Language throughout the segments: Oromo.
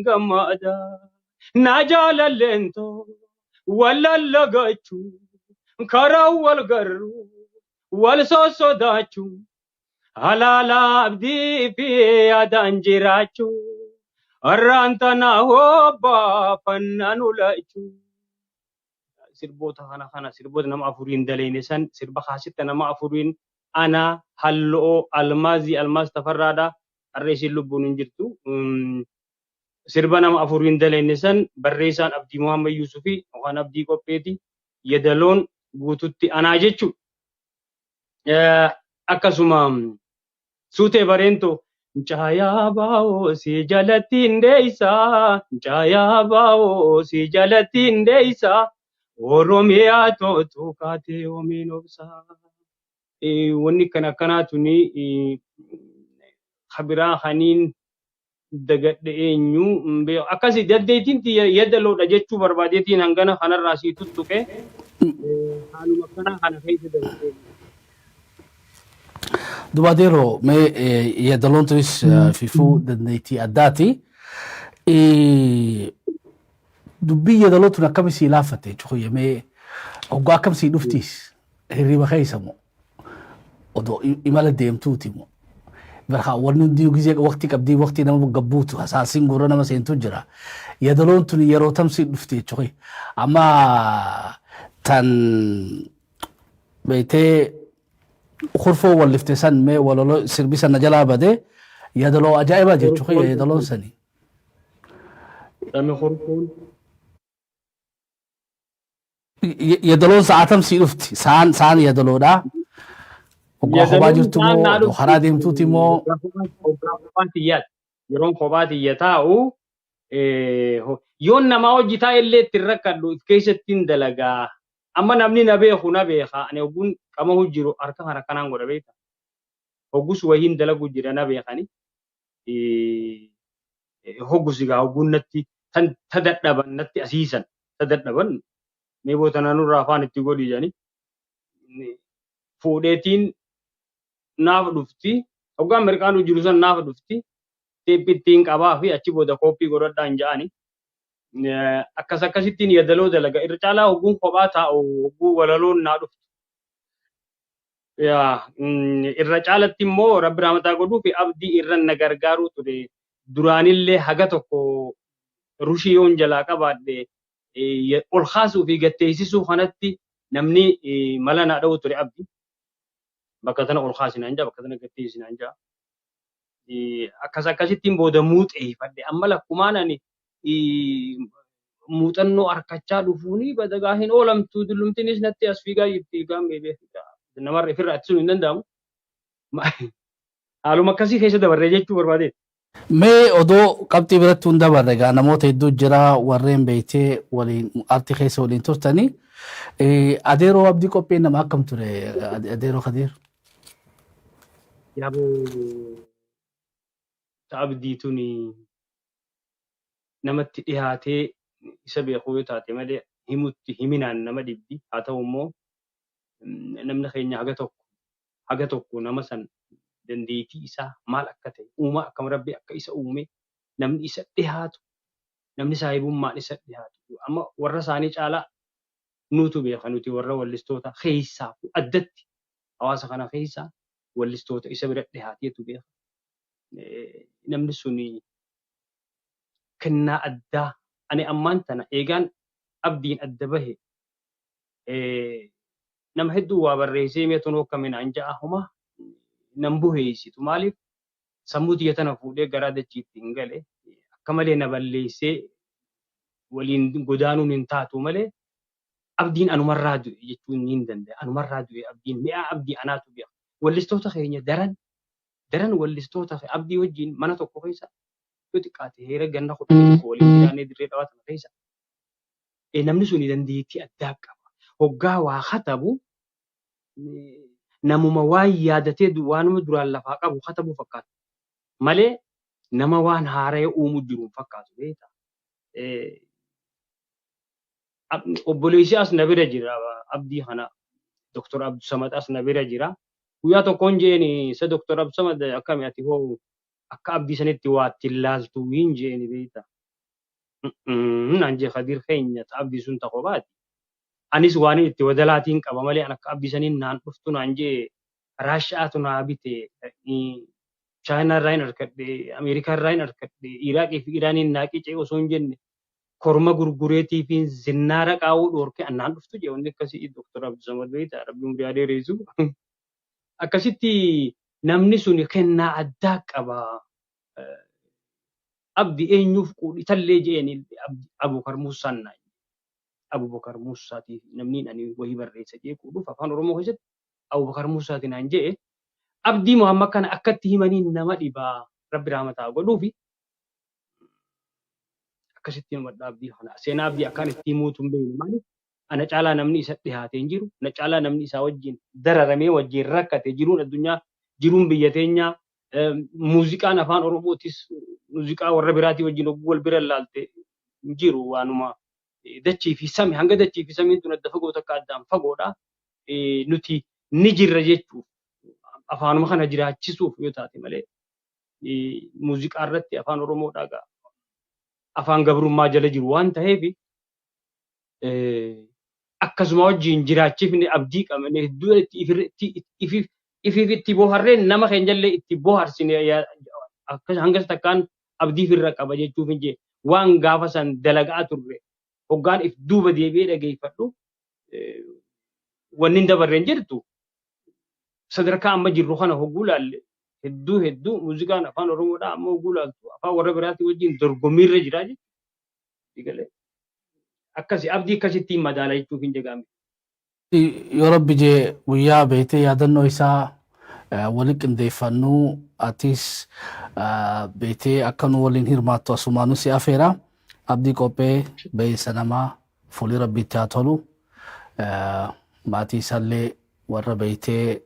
gammada na jaalalleento wallallagachu karaa wal garru wal sosodachu halala abdii fi yaadaan jirachu arraantana hobba fannaan ulachu sirboota kana sirboota nama afuriin daleene san sirba kaasitta nama afuriin ana halloo almaaz tafarraadha arreesin lubbuun hin jirtu sirba nama afuriin daleene san barreessaan Abdii Muhammad Yusufi waan Abdii Qopheeti yedaloon guututti anaa jechu akkasuma suutee bareento Nchaya bao si jalatin deisa Nchaya bao si jalatin deisa Oromia to kate ominobsa wanni kana ni khabira khanin dagadde eenyu akkasi daddeetiin yedaloodha jechuu barbaadeetiin hangana kanarraa sii tuttuqe haaluma kana keessa dagadde دوباديرو ما يدلونتريس فيفو دنيتي أداتي دبي يدلونتنا كم سي لافتة شوية ما أوقع كم سي نفتيس هري بخيسة مو ودو إمالة ديم توتي مو برخا ورنو ديو جزيك وقتك أبدي وقتي نمو قبوتو أساسين قرانا ما سين تجرى يدلونتني يرو تمسي نفتي شوية أما تن بيتي خرفو والافتسان مي ولا سربيسا نجلا بده يدلو أجائبا جيتشو خي يدلو سني تامي خرفون يدلو ساعتم سيرفتي سان يدلو دا وخبا جرتو مو وخرا ديمتو تيمو يرون خباتي يتاو يون نما وجتا اللي تركدو كيستين دلغا amma namni na beeku na beeka ani ogun kama hujjiru harka kana kanaan godha beeka hoggus wahiin dalagu jira na beekani hoggus gaa ogun natti tan tadadhaban natti asiisan tadadhaban mee boota naanurraa afaan itti godhi jani fuudheetiin naaf dhufti hoggaan mirqaan jiru san naaf dhufti teeppittiin qabaa fi achi booda kooppii godhadhaan ja'ani akkasittiin yedaloo dalaga irra caalaa oguun kophaa taa'u oguu walaloon naa dhuftu irra caalatti immoo rabbi rahmataa godhuu fi abdii irran na gargaaruu ture duraanillee haga tokko rushii yoon jalaa qabaadhe ol kaasuu fi gatteessisuu kanatti namni mala naa dha'u ture abdii bakka tana ol kaasinaan jaa bakka tana gatteessinaan jaa akkasittiin booda muuxee fadhe amma lakkumaan ani muuxannoo harkachaa dhufuuni badagaa hin oolamtu dullumtinis natti as fiigaa jirti gaamee beekta namarra ifirra ittisuun hin danda'amu haaluma akkasii keessa dabarree jechuu barbaade. Mee odoo qabxii biratti hunda barre gaa namoota hedduu jira warreen beeytee waliin arti keessa waliin turtanii adeeroo abdii qopheen nama akkam ture adeeroo Kadir? Yaaboo abdii tuni namatti dhihaatee isa beekuu yoo taate malee himutti himinaan nama dhibdi haa ta'u immoo namni keenya haga tokko nama san dandeettii isaa maal akka ta'e uumaa akkam rabbi akka isa uume namni isa dhihaatu namni saahibummaan isa dhihaatu amma warra isaanii caalaa nutu beeka nuti warra wallistoota keessaa addatti hawaasa kana keessaa wallistoota isa bira dhihaateetu beeka namni suni kennaa addaa ani ammaan tana eegaan abdiin adda bahe nama hedduu waa barreessee mee tonoo akkaminaan ja'a homa nan buheessitu maaliif sammuu xiyya tana fuudhee garaa dachiitti hin gale akka malee na balleessee waliin godaanuun hin taatu malee abdiin anumarraa du'e jechuun hin danda'a anumarraa du'e abdiin mi'a abdii anaatu beeka wallistoota keenya daran wallistoota abdii wajjin mana tokko keessa xiqqaate heera ganna kudhanii waliin jiraannee dirree dhawaatan keessa namni suni dandeettii addaa qaba hoggaa waa katabu namuma waan yaadatee waanuma duraan lafaa qabu katabu fakkaata malee nama waan haara'ee uumuu jiru fakkaatu beekta obboleessi as na bira jira abdii kana Dr. Abduu Samad as na bira jira guyyaa tokkoon jeeni isa Dr. Abduu Samad akkami ati hoo akka abdii sanitti waa itti ilaaltu hin jeeni beekta naan jee Kadir keenya abdii sun ta'uu baati. Anis waan itti wadalaatiin qaba malee an akka abdii saniin naan dhuftu naan jee Raashiyaatu naa bite Chaayinaa irraa hin argadhe Ameerikaa irraa hin argadhe Iraaqii fi Iraaniin naa qicee osoo hin jenne korma gurgureetii fi zinnaara qaawuu dhoorke annaan dhuftu jee wanni akkasii Dr. Abduu Samad beektaa Rabbiin guyyaa dheereessu. Akkasitti namni sun kennaa addaa qaba. Abdi eenyuuf quudhi tallee jeeni Abubakar Muusaan naan Abubakar Muusaatiif namni ani wayii barreessa jee quudhuuf afaan Oromoo keessatti Abubakar Muusaati naan jee abdii Muhammad kana akkatti himanii nama dhibaa Rabbi rahmataa godhuufi akkasitti nama abdii kana seenaa abdii akkaan itti himuutu hin beekne maaliif ana caalaa namni isa dhiyaatee hin jiru na caalaa namni isaa wajjin dararamee wajjin rakkate jiruun addunyaa jiruun biyya teenyaa muuziqaan afaan Oromootis muuziqaa warra biraatii wajjin wal bira ilaalte hin jiru waanuma dachii fi sami hanga dachii fi samiin tun adda fagoo takka addaan fagoodha nuti ni jirra jechuuf afaanuma kana jiraachisuuf yoo taate malee muuziqaa irratti afaan Oromoodhaa afaan gabrummaa jala jiru waan ta'eef akkasuma wajjin jiraachifne abdii qabne hedduu itti boharreen nama keenya jallee itti boharsine hangas takkaan abdii firra qaba jechuuf hin jee waan gaafa san dalagaa turre hoggaan if duuba deebi'ee dhageeffadhu wanni hin dabarreen jirtu sadarkaa amma jirru kana hogguu laalle hedduu muuziqaan afaan Oromoodhaa amma hogguu laaltu afaan warra biraatii wajjin dorgommiirra jira jechuudha. Akkasi abdii akkasittiin madaala jechuuf hin jegaame. Yoo Rabbi jee guyyaa beetee yaadannoo isaa wali qindeeffannuu atis beetee akka nu waliin hirmaattu asumaanuu si afeera. Abdii qophee beeysa namaa fuulii Rabbiitti haa tolu. Maatii isaallee warra beeytee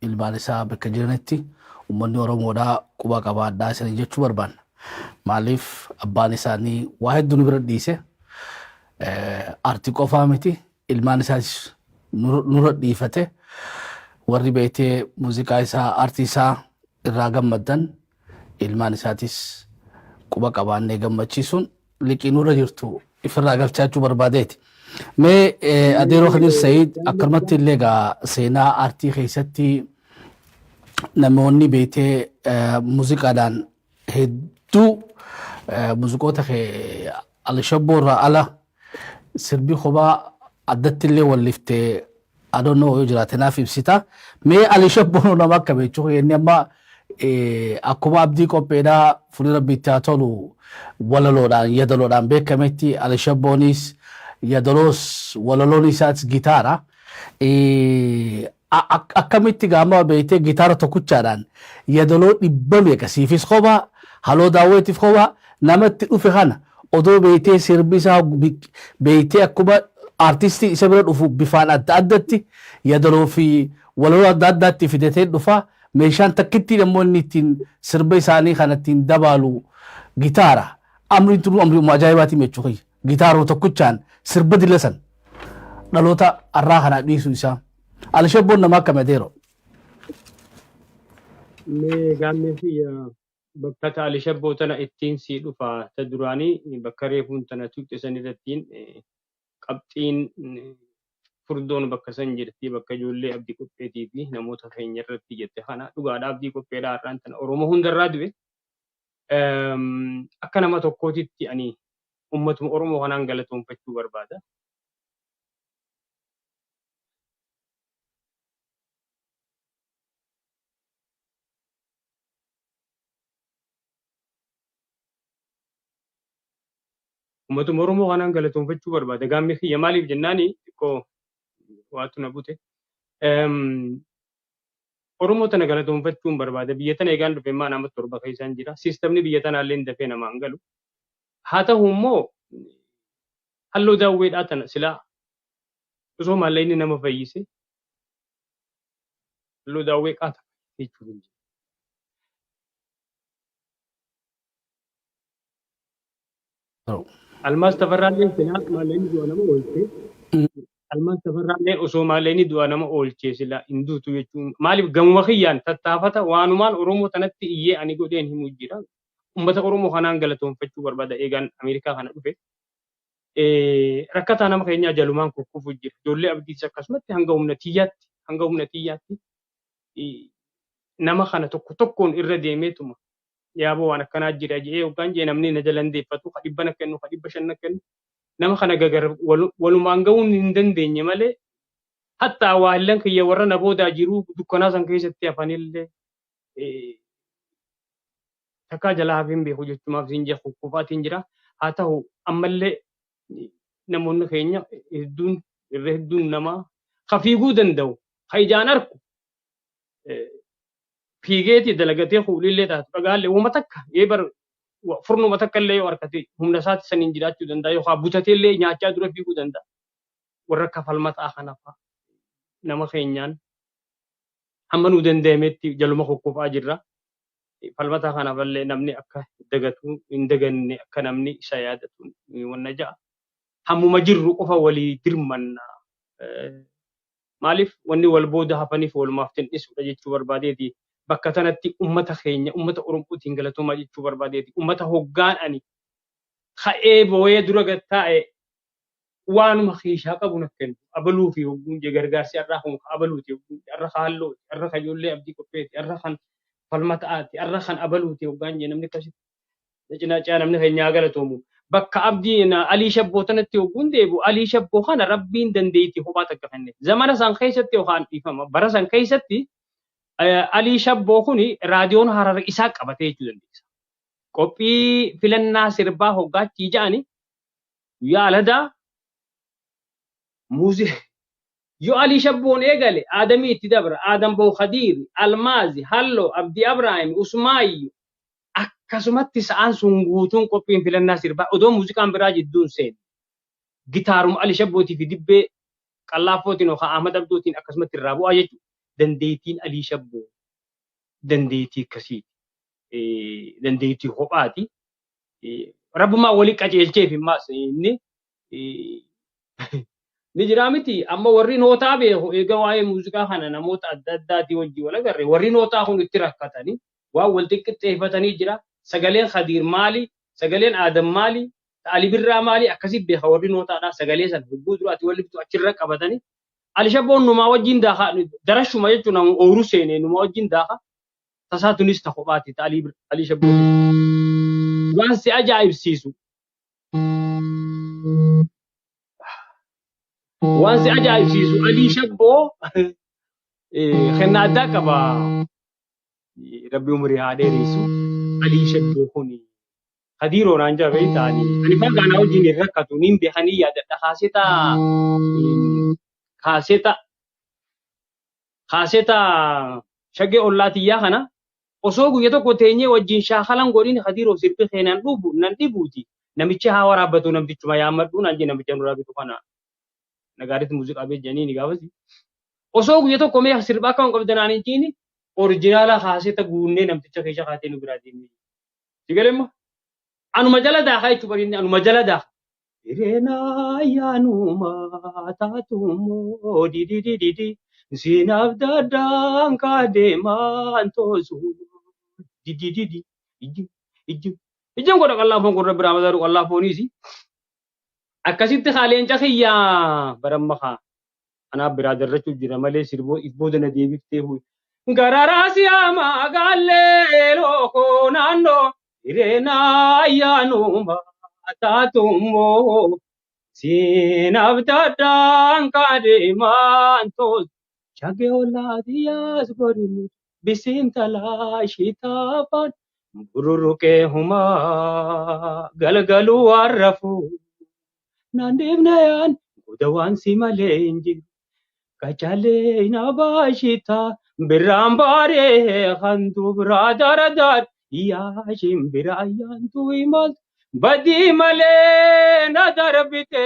ilmaan isaa bakka jiranitti uummanni Oromoodhaa quba qabaadhaa isanii jechuu barbaanna. Maaliif abbaan isaanii waa hedduu nu bira dhiise. Arti qofaa miti ilmaan isaas nurra dhiifate warri beeytee muuziqaa isaa artii isaa irraa gammaddan ilmaan isaatis quba qabaannee gammachiisuun liqii nurra jirtu ifirraa galchaachuu barbaadeeti. Mee adeeroo Kadir Sa'iid akkanumatti illee egaa seenaa artii keessatti namoonni beeytee muuziqaadhaan hedduu muuziqoota Alishabboo irraa ala sirbi kophaa addatti illee walliftee adoonnoo yoo jiraate naaf ibsita. Mee Alishabboon nama akka beekuu inni amma akkuma abdii qopheedhaa fuulli Rabbiitti haa tolu walaloodhaan yadaloodhaan beekametti Alishabboonis yadaloos walaloon isaas gitaara. Akkamitti gaama beeytee gitaara tokkichaadhaan yadaloo dhibba meeqa siifis kophaa haloo daawwetiif kophaa namatti dhufe kana odoo beeytee sirbi isaa beeytee akkuma artistii isa bira dhufu bifaan adda addatti yadaloo fi walaloo adda addaatti fidatee dhufa meeshaan takkitti namoonni ittiin sirba isaanii kana ittiin dabaalu gitaara amriin tunu amrii ajaa'ibaatii jechuu kiyya gitaaroo tokkichaan sirba dilasan dhaloota arraa kana dhiisu isaa Alishabboon nama akkam adeero. Mee gaammee fi bakka Alishabboo tana ittiin sii dhufa ta duraanii bakka reefuun tana tuqxe san irrattiin qabxiin furdoon bakka san jirti bakka ijoollee abdii qopheetii fi namoota keenya irratti jette kana dhugaadhaa abdii qopheedhaa har'aan tana Oromoo hundarraa du'e akka nama tokkootitti ani ummatuma Oromoo kanaan galatoonfachuu barbaada. Ummatuma Oromoo kanaan galatoonfachuu barbaada. Gaammee kiyya maaliif jennaani xiqqoo waatu na bute. Oromoo tana galatoonfachuun barbaada. Biyya tana eegaan dhufe maa nama torba keessaan jira. Siistamni biyya tanaallee hin dafee namaan galu. Haa ta'u immoo halluu daawweedhaa tana silaa osoo maallee inni nama fayyise halluu daawwee qaata jechuudha. Almaas Tafarraallee silaa maallee inni du'a nama oolchee. Almaas Tafarraallee osoo maallee inni du'a nama oolchee silaa hin duutu jechuun maaliif gamuma kiyyaan tattaafata waanumaan Oromoo tanatti iyyee ani godheen himuu jira. ummata Oromoo kanaan galatoonfachuu barbaada eegaan Ameerikaa kana dhufe. Rakkataa nama keenyaa jalumaan kukkufu jira. Ijoollee abdiis akkasumatti hanga humna xiyyaatti nama kana tokkoon irra deemeetuma yaaboo waan akkanaa jira jedhee yookaan jee namni na jalan deeffatu ka dhibba na kennu ka dhibba shan na kennu nama kana walumaan ga'uun hin dandeenye malee hatta waalilan kiyya warra na boodaa jiru dukkanaa san keessatti hafanillee takkaa jalaa hafeen beeku jechumaaf siin jee kukkufaatiin jira. Haa ta'u ammallee namoonni keenya hedduun nama ka fiiguu danda'u ka ijaan arku fiigeeti dalagatee fuulillee taatu dhagaallee uuma takka bar furnuma takka illee yoo harkate humna isaatti saniin jiraachuu danda'a yookaan butatee illee nyaachaa dura fiiguu danda'a. Warra kafalmataa kanafa nama keenyaan hamma nu danda'ametti jaluma kukkufaa jirra. Falmataa kanafallee namni akka dagatu hin daganne akka namni isa yaadatu wanna ja'a. Hammuma jirru qofa walii dirmanna. Maaliif wanni wal booda hafaniif walumaaf tindhisudha jechuu barbaadeeti. Bakka tanatti ummata keenya ummata Oromootiin galatoomaa jechuu barbaadeeti. Ummata hoggaan ani ka'ee boo'ee dura gattaa'e waanuma keeshaa qabu na kennu. Abaluu fi hogguun jee gargaarsi har'aa kun abaluuti har'a haallooti har'a kan ijoollee abdii qopheeti har'a kan falmataati har'a kan abaluuti hoggaan jee namni akkasitti cinachaa namni keenyaa galatoomu. Bakka abdiin Alii Shabboo tanatti hogguun deebu Alii Shabboo kana rabbiin dandeetti kophaa takka kenne. Zamana san keessatti yookaan dhiifama bara san keessatti Alii Shabboo kuni raadiyoon Harar isaa qabatee jechuu dandeessa. Qophii filannaa sirbaa hoggaachii ja'ani yaaladaa muuziqaa yoo Alii Shabboon eegale Aadamii itti dabra Aadam Boo Khadiir Almaazi Halloo Abdii Abrahaam Usmaayyu akkasumatti sa'aan sun guutuun qophiin filannaa sirbaa odoo muuziqaan biraa jidduun seenu gitaaruma Alii Shabbootii fi dibbee qallaafootiin yookaan Ahmad Abdootiin akkasumatti irraa bu'aa jechuudha. Dandeettiin Alii Shabboo dandeettii akkasiiti. Dandeettii kophaati. Rabbumaa walii qajeelcheef himmaas inni ni jira miti amma warri nootaa beeku eega waa'ee muuziqaa kana namoota adda addaatii wajjin wal agarre warri nootaa kun itti rakkatanii waan wal xiqqixxeeffatanii jira. Sagaleen Khadiir maali? Sagaleen Aadam maali? Ali Birraa maali? Akkasitti beeka warri nootaadhaa sagalee sana hubbuu duraati walli bitu achirra qabatanii. Ali Shabboon numaa wajjin daakaa darashuma jechuun nama ooruu seenee numaa wajjin daakaa tasaatunis ta kophaati Ali Shabboon. Waan si ajaa'ibsiisu. Waan si ajaa'ibsiisu Ali Shabboo kennaa addaa qaba. Rabbi umurii haa dheereessu. Ali Shabboo kuni Khadiiroo naan jabee ta'anii ani fagaanaa wajjin hin rakkatu niin beekanii yaadadha kaaseta shagee ollaatiyyaa kana osoo guyya tokko teenyee wajjin shaakalan godhin Khadiiroo sirbi keenan dhubu nan dhibuuti namichi haa waraabbatu namtichuma yaammadhu naan jee namicha nuraa bitu kana nagaaritti muuziqaa beejjanii ni gaafasi osoo guyya tokko mee sirba akka hin qabdanaan hin jiini oriijinaala kaaseta guunnee namticha keessa kaatee nu biraa deemnee sigalemma anuma jala daakaa jechuun barinni anuma jala daakaa. Irena yanuma tatumo didi sinaf dadang kademan tosu didi ijin ko Allah fon ko rabbi ramadaru Allah fonisi akkasitti khaaleen cakhiyya baramma ana biradarrachu jira male sirbo ibodana deebifte hu gararasi ama galle loko nando irena yanuma tatumo sinaf dadang kademan tosu Chage ola dias gorimi bisintala shitafan bururuke huma galgalu warrafu nandibnayan gudawan simalenji kachale nabashita birambare khandu bradaradar yashim birayan tuimal badi male nadarbite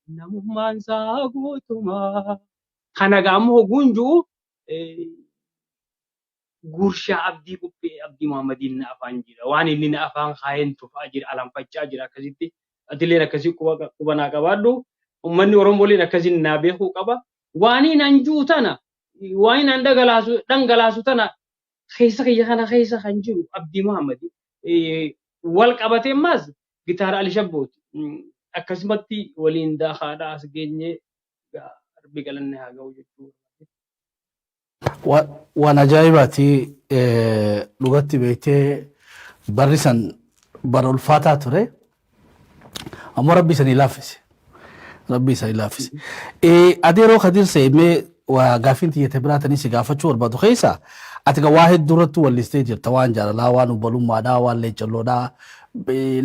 namuman sagutuma Kanagamu gunju gursha abdi kuppe abdi Muhammadin na afan jira wani inni na afan khayen tufa jira alam facca jira akasitti atile akasi kuba na qabaddu ummanni Oromoo leen akasin na beeku qaba wani nan juutana wani nan dangalasu tana khaysa khayya kana khaysa khanjiru abdi Muhammad wal qabatee ammas gitaara Alishabbooti. Akkasumatti waliin daakaadhaa as geenyee Rabbi galanne haa ga'u jechuudha. waan ajaa'ibaati dhugatti beektee barri san bara ulfaataa ture ammoo rabbi isanii laaffise rabbi isanii laaffise adeeroo kadir seemee waa gaafiin tiyyate biraatanii si gaafachuu barbaadu keessa ati waa hedduu irratti wallistee jirta waan jaalalaa waan ubbalummaadhaa waan leencalloodhaa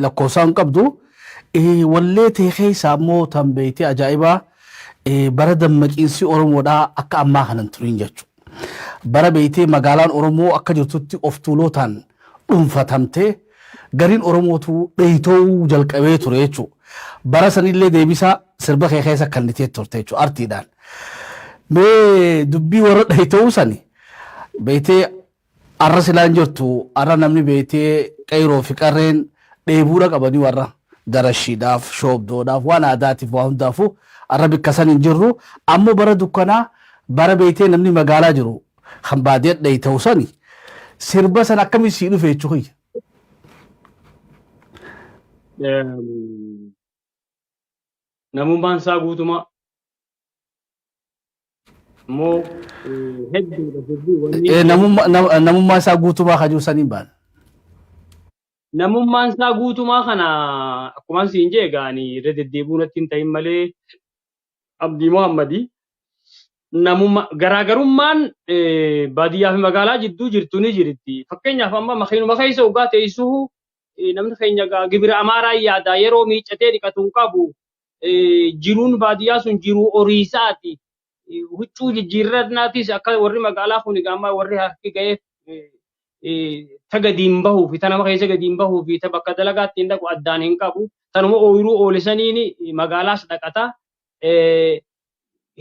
lakkoofsaan qabdu wallee ta'e keessa ammoo tan beektee ajaa'ibaa bara dammaqiinsi Oromoodhaa akka ammaa kanan turiin jechuudha. Bara beektee magaalaan Oromoo akka jirtutti of tuulootaan dhuunfatamtee gariin Oromootu dheeyitoo jalqabee ture jechuudha. Bara sanillee deebisaa sirba kee keessa kannitee turte jechuudha artiidhaan. Mee dubbii warra dheeyitoo sani beektee arra silaan jirtu arra namni beektee qeyroo fi qarreen dheebuudha qabanii warra darashiidhaaf shoobdoodhaaf waan aadaatiif waa hundaafuu arra bikka san hin jirru ammoo bara dukkanaa bara beektee namni magaalaa jiru kan baadiyyaa dheeyitoo sani sirba san akkamii sii dhufe jechuudha. Namummaan isaa guutumaa immoo hedduudha. Namummaa isaa guutumaa kan jiru saniin baan. Namummaan isaa guutumaa kana akkuma siin jee gaanii irra deddeebi'uu natti hin ta'in malee Abdii Muhammadii namummaa garaagarummaan baadiyyaa fi magaalaa jidduu jirtu ni jirti. Fakkeenyaaf amma makiinuma keessa dhugaa teessuu namni keenya gibira amaaraa yaada yeroo miiccatee dhiqatuun qabu jiruun baadiyyaa sun jiruu horiisaati. Huccuu jijjiirrannaatis akka warri magaalaa kun gamma warri harki ga'eef ta gadiin bahuu fi ta nama keessa gadiin bahuu fi ta bakka dalagaatti hin dhaqu addaan hin qabu. Tanuma ooyiruu oolisaniin magaalaas dhaqata.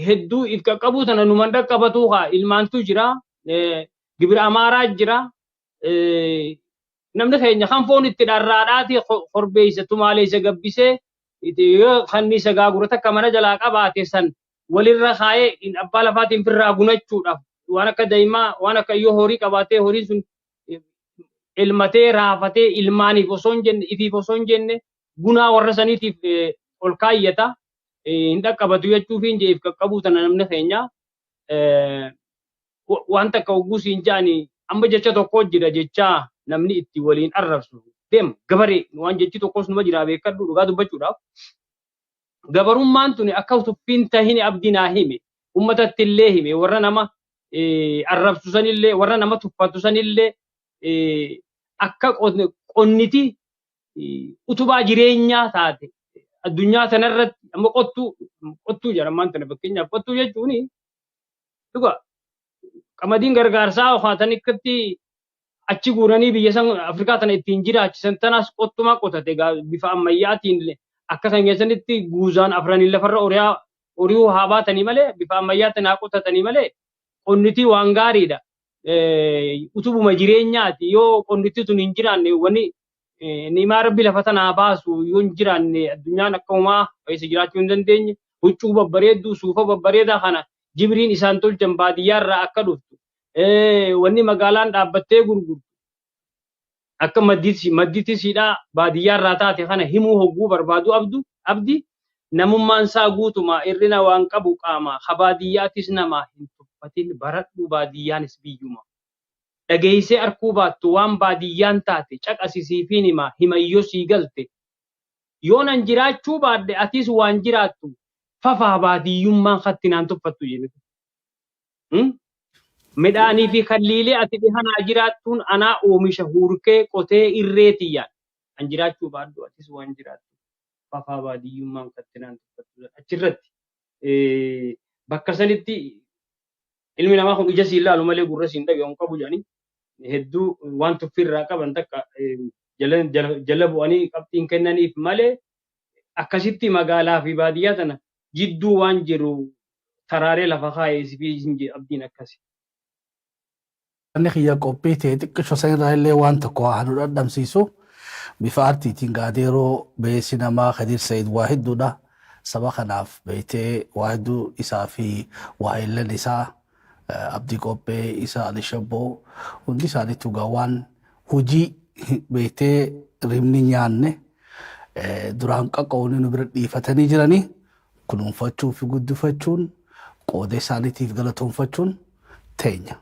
Hedduu if qaqqabu tana numan dhaqqabatu haa ilmaantu jira. Gibira amaaraa jira. Namni keenya kan foon itti dharraadhaati korbeessa tumaaleessa gabbisee kan isa gaagurata akka mana jalaa qabaate san walirra kaayee abbaa lafaatiin firraa gunachuudhaaf waan akka daa'imaa waan akka yoo horii qabaatee horiin sun ilmatee raafatee ilmaaniif osoo hin jenne ifiif osoo hin jenne gunaa warra saniitiif ol kaayyata hin dhaqqabatu jechuuf hin jeef qaqqabuu tana namni keenya waan takka oguu siin jaani amma jecha tokko jira jechaa namni itti waliin arrabsu deem gabaree waan jechi tokkos numa jira beekadhu dhugaa dubbachuudhaaf. Gabarummaan tuni akka tuffiin tahini abdinaa hime ummatatti illee hime warra nama arrabsu sanillee warra nama tuffatu sanillee akka qonniti utubaa jireenyaa taate addunyaa tanarratti amma qottuu jedhamaan tana fakkeenyaaf qottuu jechuun dhugaa qamadiin gargaarsaa ofaatan ikkatti achi guuranii biyya san Afrikaa tana ittiin jiraachisan tanas qottumaa qotate bifa ammayyaatiin akka kan keessanitti guuzaan afranii lafarra horii haa baatanii malee bifa ammayyaatiin haa qotatanii malee qonniti waan gaariidha. Utubuma jireenyaati yoo qonniti tun hin jiraanne wani nimaa rabbi lafa tanaa baasu yoo hin jiraanne addunyaan akka uumaa keessa jiraachuu hin dandeenye huccuu babbareedduu suufa babbareedaa kana jibriin isaan tolchan baadiyyaarraa akka dhuftu wanni magaalaan dhaabbattee gurgurtu akka madditisiidhaa baadiyyaarraa taate kana himuu hogguu barbaadu abdi namummaan isaa guutumaa irrina waan qabu qaama baadiyyaatis namaa hin tuffatin baradhu baadiyyaanis biyyuma dhageessee arkuu baattu waan baadiyyaan taate caqasisiifiin himayyoo sii galte yoo nan jiraachuu baadde atis waan jiraattu fafaa baadiyyummaan kattinaan tuffattu jedhe. Midhaanii fi kalliilee ati dhihanaa jiraattuun anaa oomisha hurkee qotee irreetiyyaan an jiraachuu baaddu atis waan jiraattu fafaa baadiyyummaan kattinaan tuffattu achirratti bakka sanitti ilmi namaa kun ija siin laalu malee gurra siin dhaga'u qabu jedhanii hedduu waan tuffirraa qaban takka jala bu'anii qabxiin kennaniif malee akkasitti magaalaa fi baadiyyaa tana jidduu waan jiru taraaree lafa kaayee fi abdiin akkasi. Inni kiyya qophii ta'e xiqqisho sanirraa illee waan tokko haa nu dhandhamsiisu bifa artiitiin gaadeeroo beessi namaa Kadir Said waa hedduudha. Saba kanaaf beektee waa hedduu isaa fi waa'illan isaa Abdii Qophee isaa Alishabboo hundi isaaniitu waan hojii beetee rimni nyaanne duraan qaqawni nu bira dhiifatanii jiranii kunuunfachuu fi guddifachuun qooda isaaniitiif galatoonfachuun teenya.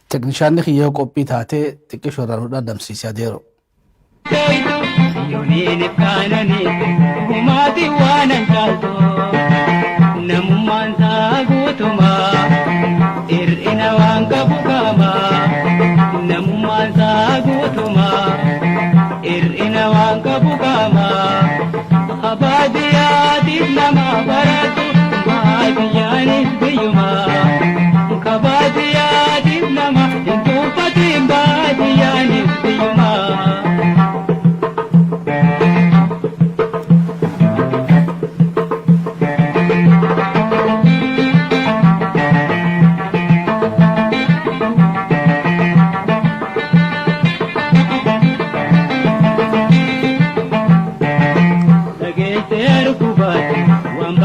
Teknishaanni kiyyoo qophii taatee xiqqishoo irraa damsiisee adeero. Yoniin kaananii humaati waan anjaaltu namummaan isaa guutumaa hir'ina waan qabu qaamaa namummaan isaa guutumaa hir'ina waan qabu qaamaa baadiyyaatiif nama baratu baadiyyaanis biyyumaa baadiyyaatiif nama hin tuuffatiin baadiyyaanis biyyumaa.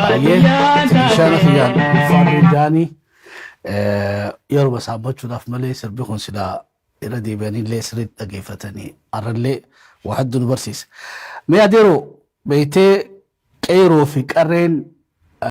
Teknishaana kiyyaan ulfaaduu jaanii yeroo saammachuudhaaf malee sirbi kun silaa irra deebi'anii illee sirriitti dhageeffatanii arrallee waa hedduu nu barsiisa. Mee adeeroo beektee qeeroo fi qarreen